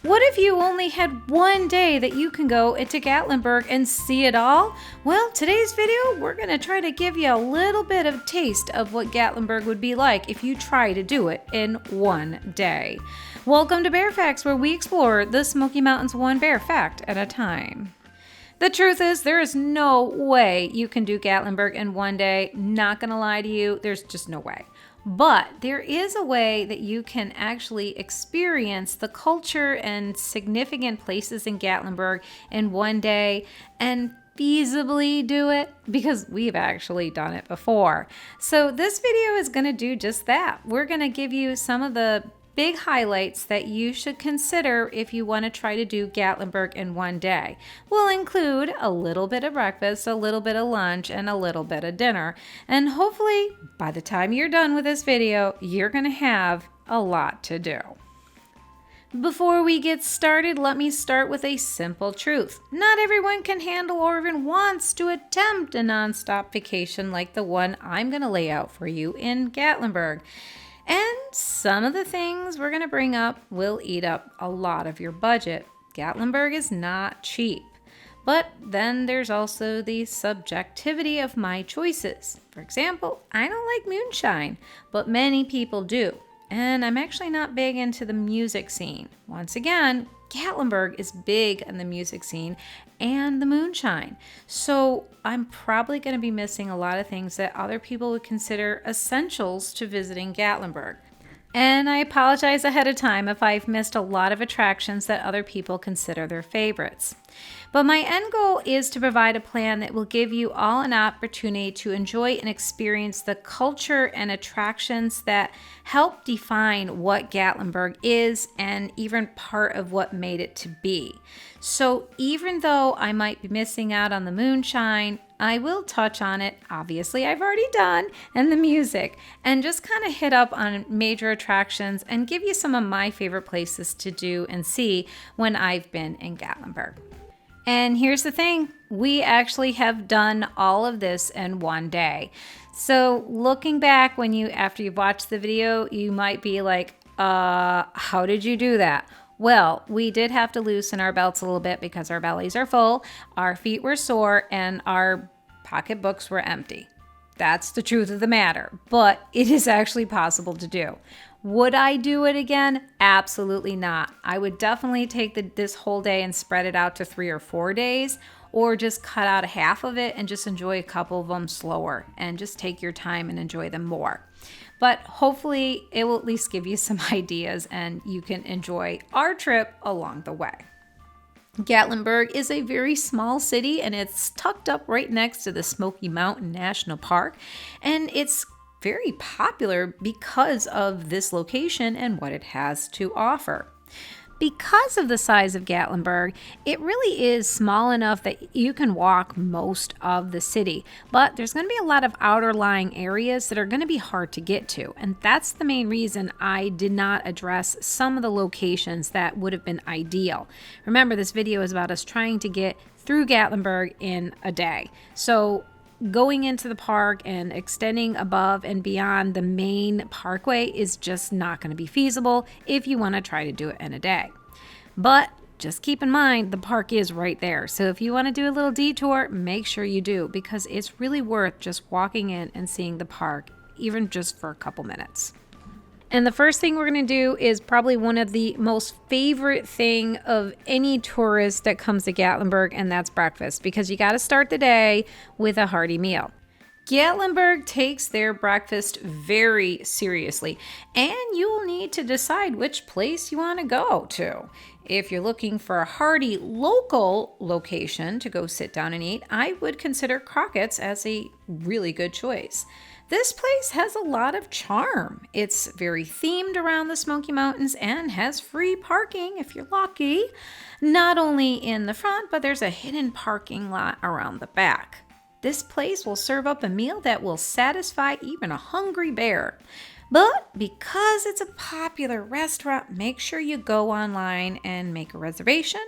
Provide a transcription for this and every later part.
What if you only had one day that you can go into Gatlinburg and see it all? Well, today's video, we're going to try to give you a little bit of taste of what Gatlinburg would be like if you try to do it in one day. Welcome to Bear Facts, where we explore the Smoky Mountains one bear fact at a time. The truth is, there is no way you can do Gatlinburg in one day. Not gonna lie to you, there's just no way. But there is a way that you can actually experience the culture and significant places in Gatlinburg in one day and feasibly do it, because we've actually done it before. So this video is gonna do just that. We're gonna give you some of the big highlights that you should consider if you want to try to do Gatlinburg in one day. We'll include a little bit of breakfast, a little bit of lunch, and a little bit of dinner. And hopefully, by the time you're done with this video, you're going to have a lot to do. Before we get started, let me start with a simple truth. Not everyone can handle or even wants to attempt a non-stop vacation like the one I'm going to lay out for you in Gatlinburg. And some of the things we're going to bring up will eat up a lot of your budget. Gatlinburg is not cheap. But then there's also the subjectivity of my choices. For example, I don't like moonshine, but many people do. And I'm actually not big into the music scene. Once again, Gatlinburg is big in the music scene and the moonshine. So I'm probably going to be missing a lot of things that other people would consider essentials to visiting Gatlinburg. And I apologize ahead of time if I've missed a lot of attractions that other people consider their favorites. But my end goal is to provide a plan that will give you all an opportunity to enjoy and experience the culture and attractions that help define what Gatlinburg is and even part of what made it to be. So even though I might be missing out on the moonshine, I will touch on it, obviously I've already done, and the music, and just kind of hit up on major attractions and give you some of my favorite places to do and see when I've been in Gatlinburg. And here's the thing, we actually have done all of this in one day. So looking back after you've watched the video, you might be like, how did you do that? Well, we did have to loosen our belts a little bit because our bellies are full, our feet were sore, and our pocketbooks were empty. That's the truth of the matter, but it is actually possible to do. Would I do it again? Absolutely not. I would definitely take this whole day and spread it out to 3 or 4 days, or just cut out a half of it and just enjoy a couple of them slower and just take your time and enjoy them more. But hopefully it will at least give you some ideas and you can enjoy our trip along the way. Gatlinburg is a very small city and it's tucked up right next to the Smoky Mountain National Park, and it's very popular because of this location and what it has to offer. Because of the size of Gatlinburg, it really is small enough that you can walk most of the city, but there's going to be a lot of outer lying areas that are going to be hard to get to, and that's the main reason I did not address some of the locations that would have been ideal. Remember, this video is about us trying to get through Gatlinburg in a day. So going into the park and extending above and beyond the main parkway is just not going to be feasible if you want to try to do it in a day. But just keep in mind, the park is right there. So if you want to do a little detour, make sure you do, because it's really worth just walking in and seeing the park, even just for a couple minutes. And the first thing we're going to do is probably one of the most favorite thing of any tourist that comes to Gatlinburg, and that's breakfast, because you got to start the day with a hearty meal. Gatlinburg takes their breakfast very seriously, and you'll need to decide which place you want to go to. If you're looking for a hearty local location to go sit down and eat, I would consider Crockett's as a really good choice. This place has a lot of charm. It's very themed around the Smoky Mountains and has free parking if you're lucky. Not only in the front, but there's a hidden parking lot around the back. This place will serve up a meal that will satisfy even a hungry bear. But because it's a popular restaurant, make sure you go online and make a reservation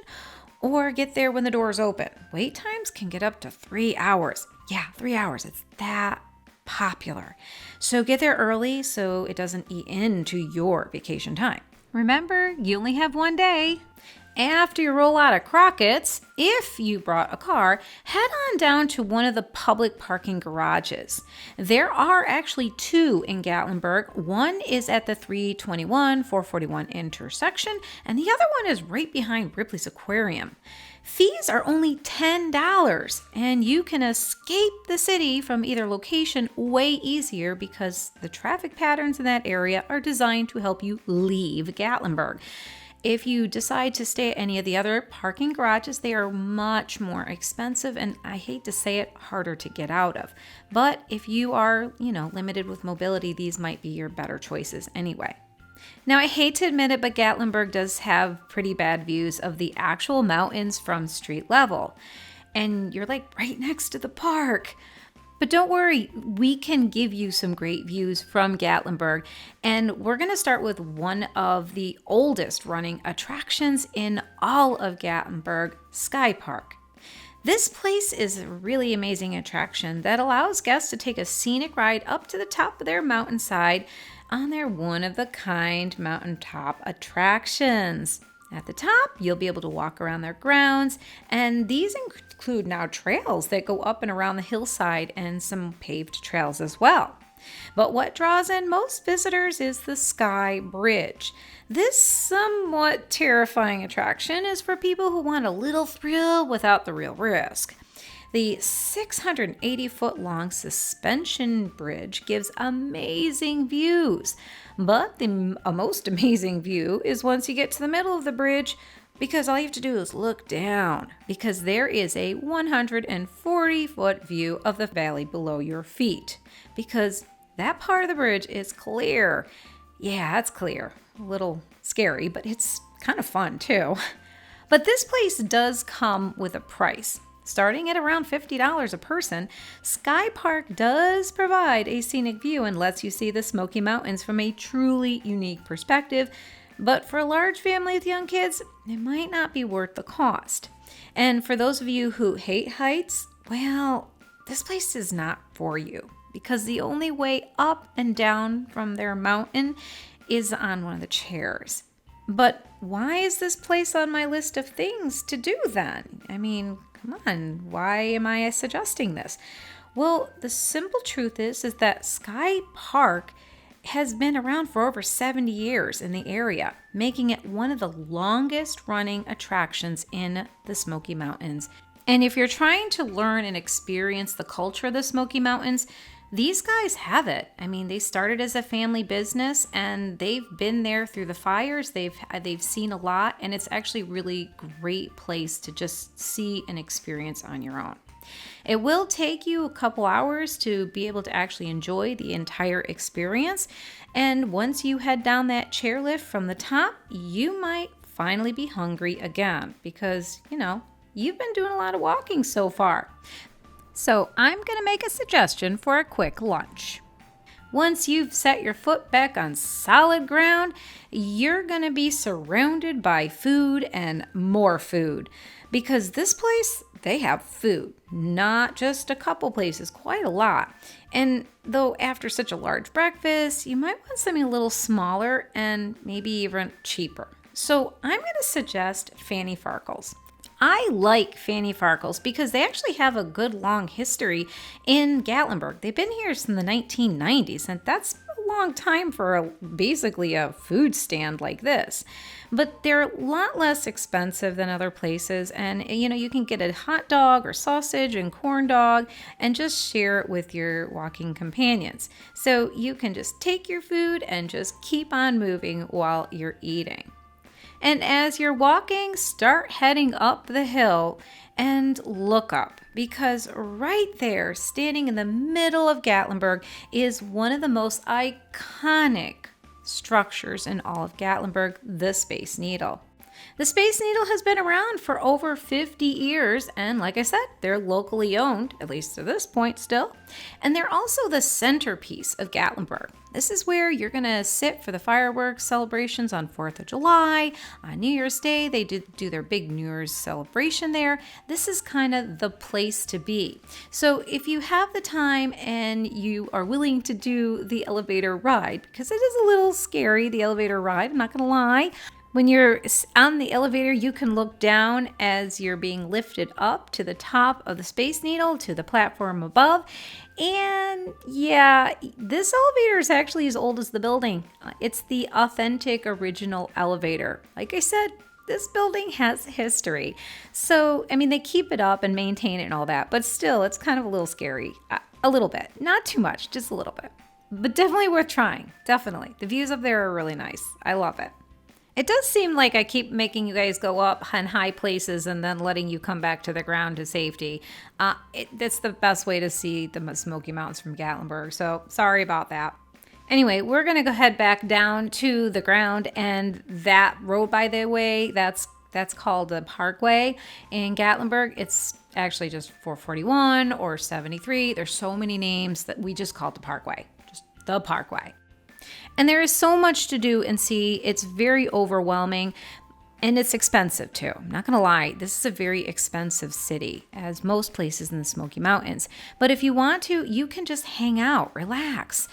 or get there when the doors open. Wait times can get up to 3 hours. Yeah, 3 hours. It's that popular. So get there early so it doesn't eat into your vacation time. Remember, you only have one day. After you roll out of Crockett's, if you brought a car, head on down to one of the public parking garages. There are actually two in Gatlinburg. One is at the 321-441 intersection, and the other one is right behind Ripley's Aquarium. Fees are only $10, and you can escape the city from either location way easier because the traffic patterns in that area are designed to help you leave Gatlinburg. If you decide to stay at any of the other parking garages, they are much more expensive and, I hate to say it, harder to get out of. But if you are, limited with mobility, these might be your better choices anyway. Now, I hate to admit it, but Gatlinburg does have pretty bad views of the actual mountains from street level. And you're like right next to the park. But don't worry, we can give you some great views from Gatlinburg. And we're going to start with one of the oldest running attractions in all of Gatlinburg, Sky Park. This place is a really amazing attraction that allows guests to take a scenic ride up to the top of their mountainside on their one-of-a-kind mountaintop attractions. At the top, you'll be able to walk around their grounds, and these include now trails that go up and around the hillside and some paved trails as well. But what draws in most visitors is the Sky Bridge. This somewhat terrifying attraction is for people who want a little thrill without the real risk. The 680-foot long suspension bridge gives amazing views, but the most amazing view is once you get to the middle of the bridge, because all you have to do is look down, because there is a 140-foot view of the valley below your feet, because that part of the bridge is clear. Yeah, it's clear. A little scary, but it's kind of fun too. But this place does come with a price. Starting at around $50 a person, Sky Park does provide a scenic view and lets you see the Smoky Mountains from a truly unique perspective. But for a large family with young kids, it might not be worth the cost. And for those of you who hate heights, well, this place is not for you, because the only way up and down from their mountain is on one of the chairs. But why is this place on my list of things to do then? I mean, come on, why am I suggesting this? Well, the simple truth is that Sky Park has been around for over 70 years in the area, making it one of the longest running attractions in the Smoky Mountains. And if you're trying to learn and experience the culture of the Smoky Mountains, these guys have it. I mean, they started as a family business and they've been there through the fires. They've seen a lot, and it's actually a really great place to just see and experience on your own. It will take you a couple hours to be able to actually enjoy the entire experience. And once you head down that chairlift from the top, you might finally be hungry again because, you've been doing a lot of walking so far. So I'm going to make a suggestion for a quick lunch. Once you've set your foot back on solid ground, you're going to be surrounded by food and more food. Because this place, they have food. Not just a couple places, quite a lot. And though after such a large breakfast, you might want something a little smaller and maybe even cheaper. So I'm going to suggest Fanny Farkles. I like Fanny Farkles because they actually have a good long history in Gatlinburg. They've been here since the 1990s, and that's a long time for basically a food stand like this. But they're a lot less expensive than other places, and you can get a hot dog or sausage and corn dog and just share it with your walking companions. So you can just take your food and just keep on moving while you're eating. And as you're walking, start heading up the hill and look up, because right there, standing in the middle of Gatlinburg, is one of the most iconic structures in all of Gatlinburg, the Space Needle. The Space Needle has been around for over 50 years, and like I said, they're locally owned, at least to this point still. And they're also the centerpiece of Gatlinburg. This is where you're going to sit for the fireworks celebrations on 4th of July. On New Year's Day, they do their big New Year's celebration there. This is kind of the place to be. So if you have the time and you are willing to do the elevator ride, because it is a little scary, the elevator ride, I'm not going to lie. When you're on the elevator, you can look down as you're being lifted up to the top of the Space Needle to the platform above. And yeah, this elevator is actually as old as the building. It's the authentic original elevator. Like I said, this building has history. So, I mean, they keep it up and maintain it and all that, but still, it's kind of a little scary. A little bit. Not too much, just a little bit. But definitely worth trying. Definitely. The views up there are really nice. I love it. It does seem like I keep making you guys go up in high places and then letting you come back to the ground to safety. That's the best way to see the Smoky Mountains from Gatlinburg, so sorry about that. Anyway, we're going to go head back down to the ground, and that road, by the way, that's called the Parkway in Gatlinburg. It's actually just 441 or 73. There's so many names that we just call it the Parkway, just the Parkway. And there is so much to do and see. It's very overwhelming, and it's expensive too. I'm not gonna lie, this is a very expensive city, as most places in the Smoky Mountains. But if you want to, you can just hang out, relax.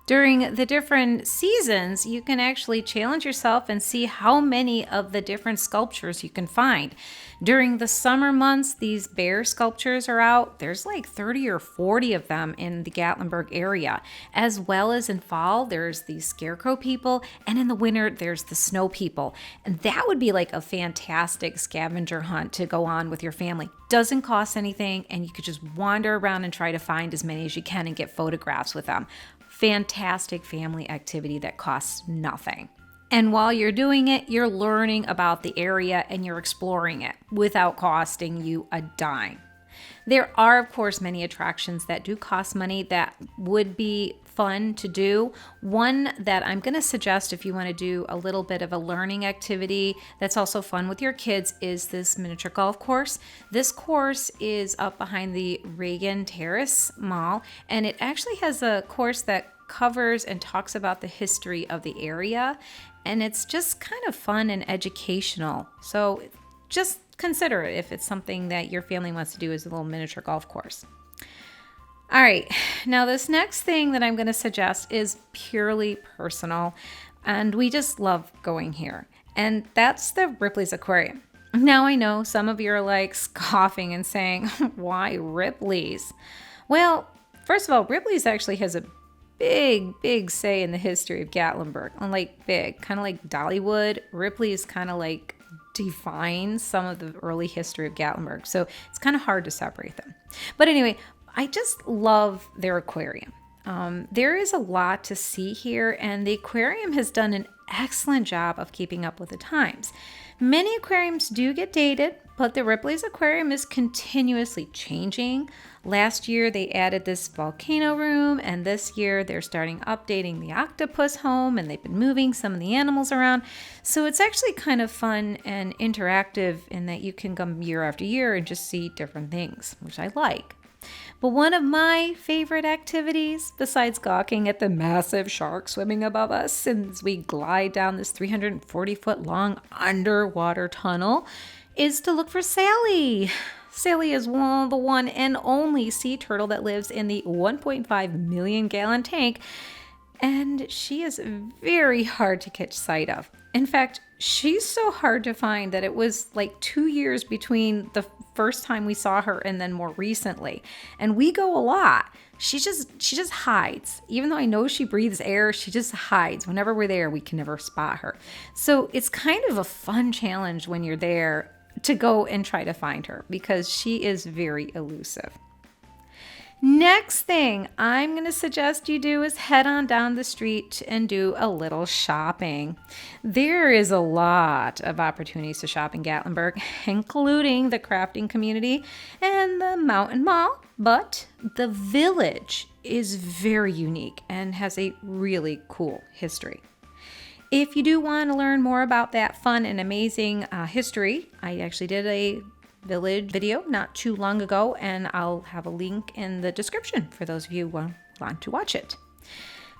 During the different seasons, you can actually challenge yourself and see how many of the different sculptures you can find. During the summer months, these bear sculptures are out. There's like 30 or 40 of them in the Gatlinburg area. As well as in fall, there's the scarecrow people, and in the winter, there's the snow people. And that would be like a fantastic scavenger hunt to go on with your family. Doesn't cost anything, and you could just wander around and try to find as many as you can and get photographs with them. Fantastic family activity that costs nothing. And while you're doing it, you're learning about the area and you're exploring it without costing you a dime. There are, of course, many attractions that do cost money that would be fun to do. One that I'm going to suggest if you want to do a little bit of a learning activity that's also fun with your kids is this miniature golf course. This course is up behind the Reagan Terrace Mall, and it actually has a course that covers and talks about the history of the area, and it's just kind of fun and educational. So just consider it if it's something that your family wants to do as a little miniature golf course. All right, now this next thing that I'm going to suggest is purely personal, and we just love going here, and that's the Ripley's Aquarium. Now I know some of you are like scoffing and saying, why Ripley's? Well, first of all, Ripley's actually has a big say in the history of Gatlinburg. Unlike big, kind of like Dollywood, Ripley's kind of like defines some of the early history of Gatlinburg. So it's kind of hard to separate them. But anyway, I just love their aquarium. There is a lot to see here, and the aquarium has done an excellent job of keeping up with the times. Many aquariums do get dated, but the Ripley's Aquarium is continuously changing. Last year, they added this volcano room, and this year they're starting updating the octopus home, and they've been moving some of the animals around. So it's actually kind of fun and interactive in that you can come year after year and just see different things, which I like. But one of my favorite activities, besides gawking at the massive shark swimming above us as we glide down this 340-foot long underwater tunnel, is to look for Sally. Sally is the one and only sea turtle that lives in the 1.5 million gallon tank, and she is very hard to catch sight of. In fact, she's so hard to find that it was like 2 years between the first time we saw her and then more recently. And we go a lot. She just hides. Even though I know she breathes air, she just hides. Whenever we're there, we can never spot her. So it's kind of a fun challenge when you're there to go and try to find her because she is very elusive. Next thing I'm going to suggest you do is head on down the street and do a little shopping. There is a lot of opportunities to shop in Gatlinburg, including the crafting community and the Mountain Mall, but the village is very unique and has a really cool history. If you do want to learn more about that fun and amazing history, I actually did a village video not too long ago, and I'll have a link in the description for those of you who want to watch it.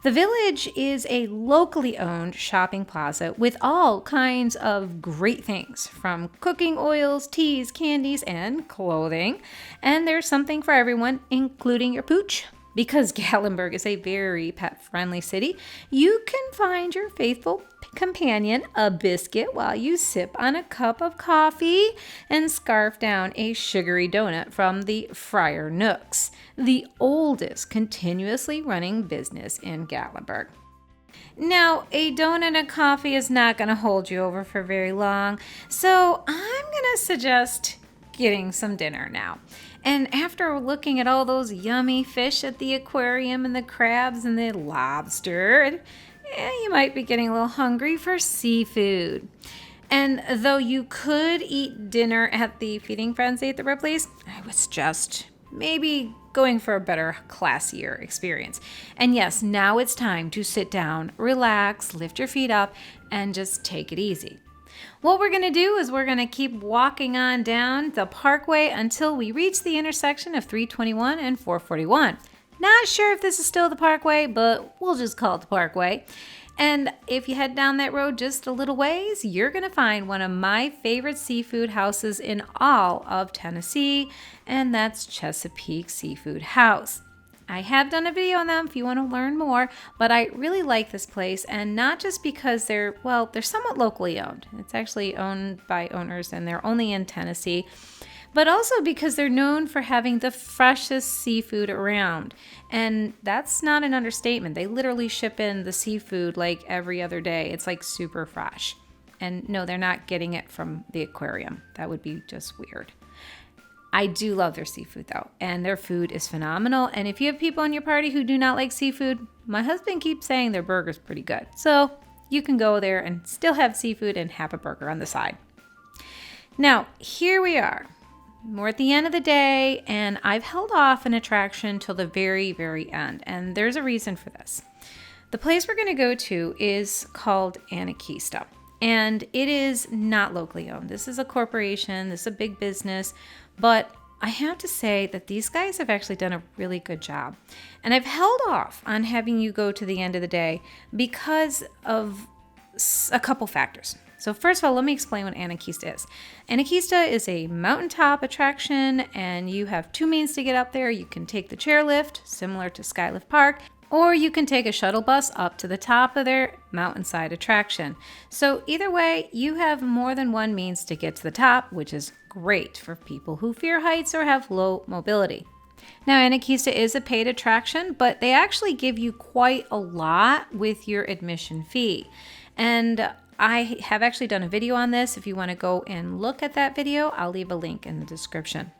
The village is a locally owned shopping plaza with all kinds of great things, from cooking oils, teas, candies, and clothing. And there's something for everyone, including your pooch. Because Gatlinburg is a very pet-friendly city, you can find your faithful companion a biscuit while you sip on a cup of coffee and scarf down a sugary donut from the Friar Nooks, the oldest continuously running business in Gatlinburg. Now, a donut and coffee is not going to hold you over for very long, so I'm going to suggest getting some dinner now. And after looking at all those yummy fish at the aquarium and the crabs and the lobster, you might be getting a little hungry for seafood. And though you could eat dinner at the Feeding Frenzy at the Ripley's, I was just maybe going for a better, classier experience. And yes, now it's time to sit down, relax, lift your feet up, and just take it easy. What we're going to do is we're going to keep walking on down the parkway until we reach the intersection of 321 and 441. Not sure if this is still the parkway, but we'll just call it the parkway. And if you head down that road just a little ways, you're going to find one of my favorite seafood houses in all of Tennessee, and that's Chesapeake Seafood House. I have done a video on them if you want to learn more, but I really like this place, and not just because they're somewhat locally owned. It's actually owned by owners, and they're only in Tennessee, but also because they're known for having the freshest seafood around. And that's not an understatement. They literally ship in the seafood like every other day. It's like super fresh. And no, they're not getting it from the aquarium. That would be just weird. I do love their seafood though, and their food is phenomenal. And if you have people in your party who do not like seafood, my husband keeps saying their burger's pretty good. So you can go there and still have seafood and have a burger on the side. Now, here we are. We're at the end of the day, and I've held off an attraction till the very, very end. And there's a reason for this. The place we're going to go to is called Anarchista, and it is not locally owned. This is a corporation. This is a big business. But I have to say that these guys have actually done a really good job. And I've held off on having you go to the end of the day because of a couple factors. So first of all, let me explain what Anarchista is. Anarchista is a mountaintop attraction, and you have two means to get up there. You can take the chairlift, similar to Skylift Park, or you can take a shuttle bus up to the top of their mountainside attraction. So either way, you have more than one means to get to the top, which is great for people who fear heights or have low mobility. Now, Anarchista is a paid attraction, but they actually give you quite a lot with your admission fee. And I have actually done a video on this. If you want to go and look at that video, I'll leave a link in the description.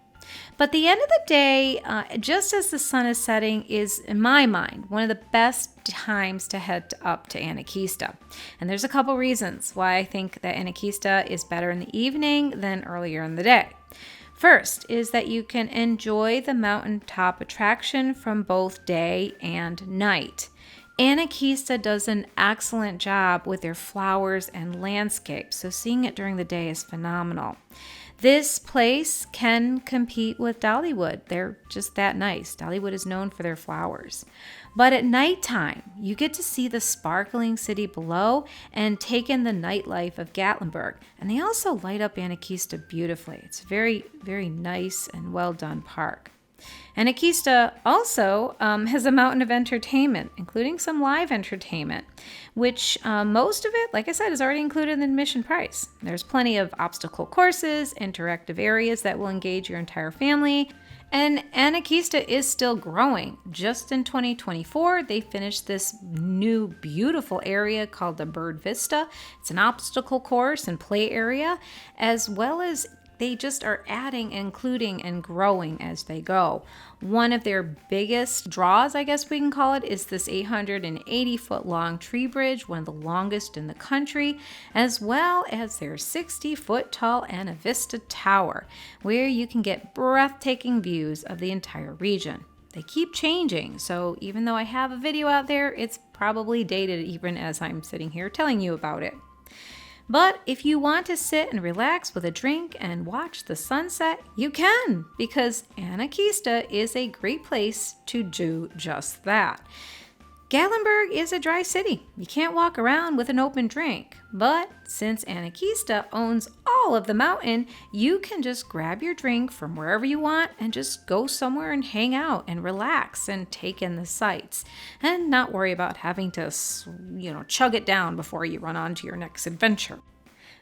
But the end of the day, just as the sun is setting, is, in my mind, one of the best times to head up to Anarchista. And there's a couple reasons why I think that Anarchista is better in the evening than earlier in the day. First is that you can enjoy the mountaintop attraction from both day and night. Anarchista does an excellent job with their flowers and landscapes, so seeing it during the day is phenomenal. This place can compete with Dollywood. They're just that nice. Dollywood is known for their flowers. But at nighttime, you get to see the sparkling city below and take in the nightlife of Gatlinburg. And they also light up Anarchista beautifully. It's a very, very nice and well done park. Anarchista also has a mountain of entertainment, including some live entertainment, which most of it, like I said, is already included in the admission price. There's plenty of obstacle courses, interactive areas that will engage your entire family, and Anarchista is still growing. Just in 2024, they finished this new beautiful area called the Bird Vista. It's an obstacle course and play area, as well as they just are adding, including, and growing as they go. One of their biggest draws, I guess we can call it, is this 880-foot long tree bridge, one of the longest in the country, as well as their 60-foot tall Ana Vista Tower, where you can get breathtaking views of the entire region. They keep changing, so even though I have a video out there, it's probably dated even as I'm sitting here telling you about it. But if you want to sit and relax with a drink and watch the sunset, you can, because Anakeesta is a great place to do just that. Gatlinburg is a dry city. You can't walk around with an open drink. But since Anakeesta owns all of the mountain, you can just grab your drink from wherever you want and just go somewhere and hang out and relax and take in the sights and not worry about having to, chug it down before you run on to your next adventure.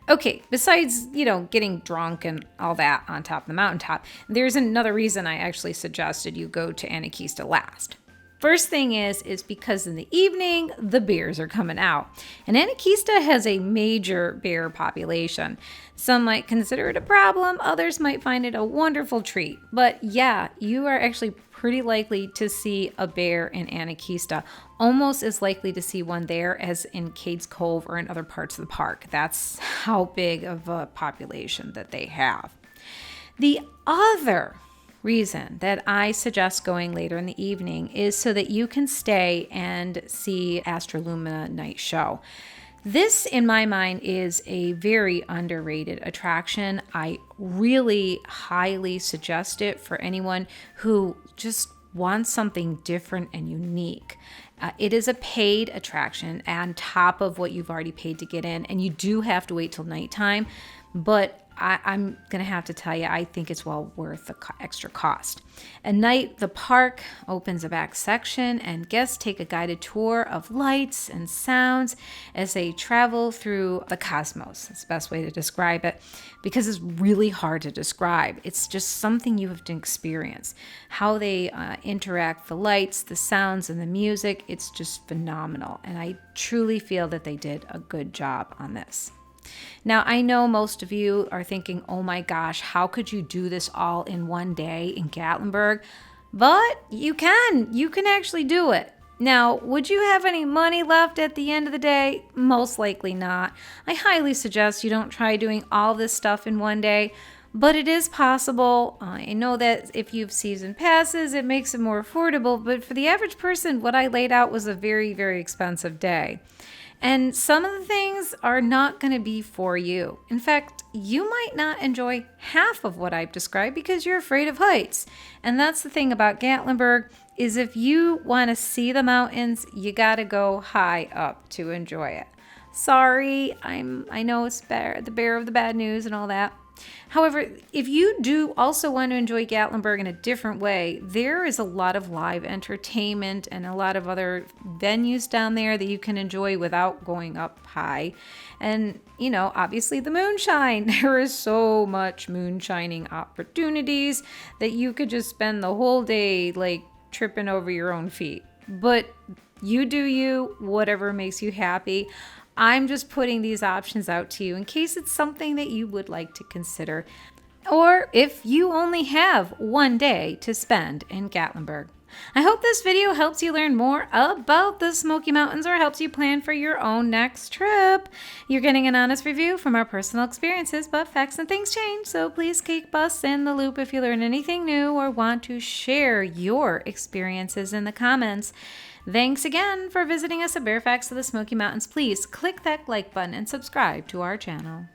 Okay, besides, getting drunk and all that on top of the mountaintop, there's another reason I actually suggested you go to Anakeesta last. First thing is because in the evening, the bears are coming out. And Anakeesta has a major bear population. Some might consider it a problem, others might find it a wonderful treat. But yeah, you are actually pretty likely to see a bear in Anakeesta. Almost as likely to see one there as in Cades Cove or in other parts of the park. That's how big of a population that they have. The other reason that I suggest going later in the evening is so that you can stay and see Astrolumina night show. This, in my mind, is a very underrated attraction. I really highly suggest it for anyone who just wants something different and unique. It is a paid attraction on top of what you've already paid to get in, and you do have to wait till nighttime, but I'm going to have to tell you, I think it's well worth the extra cost. At night, the park opens a back section and guests take a guided tour of lights and sounds as they travel through the cosmos. That's the best way to describe it because it's really hard to describe. It's just something you have to experience. How they interact, the lights, the sounds, and the music, it's just phenomenal. And I truly feel that they did a good job on this. Now, I know most of you are thinking, oh my gosh, how could you do this all in one day in Gatlinburg? But you can actually do it. Now, would you have any money left at the end of the day? Most likely not. I highly suggest you don't try doing all this stuff in one day, but it is possible. I know that if you have season passes, it makes it more affordable, but for the average person, what I laid out was a very, very expensive day. And some of the things are not going to be for you. In fact, you might not enjoy half of what I've described because you're afraid of heights. And that's the thing about Gatlinburg is if you want to see the mountains, you got to go high up to enjoy it. Sorry, I know it's the bearer of the bad news and all that. However, if you do also want to enjoy Gatlinburg in a different way, there is a lot of live entertainment and a lot of other venues down there that you can enjoy without going up high. And, obviously the moonshine. There is so much moonshining opportunities that you could just spend the whole day tripping over your own feet. But you do you, whatever makes you happy. I'm just putting these options out to you in case it's something that you would like to consider, or if you only have one day to spend in Gatlinburg. I hope this video helps you learn more about the Smoky Mountains or helps you plan for your own next trip. You're getting an honest review from our personal experiences, but facts and things change, so please keep us in the loop if you learn anything new or want to share your experiences in the comments. Thanks again for visiting us at Bear Facts of the Smoky Mountains. Please click that like button and subscribe to our channel.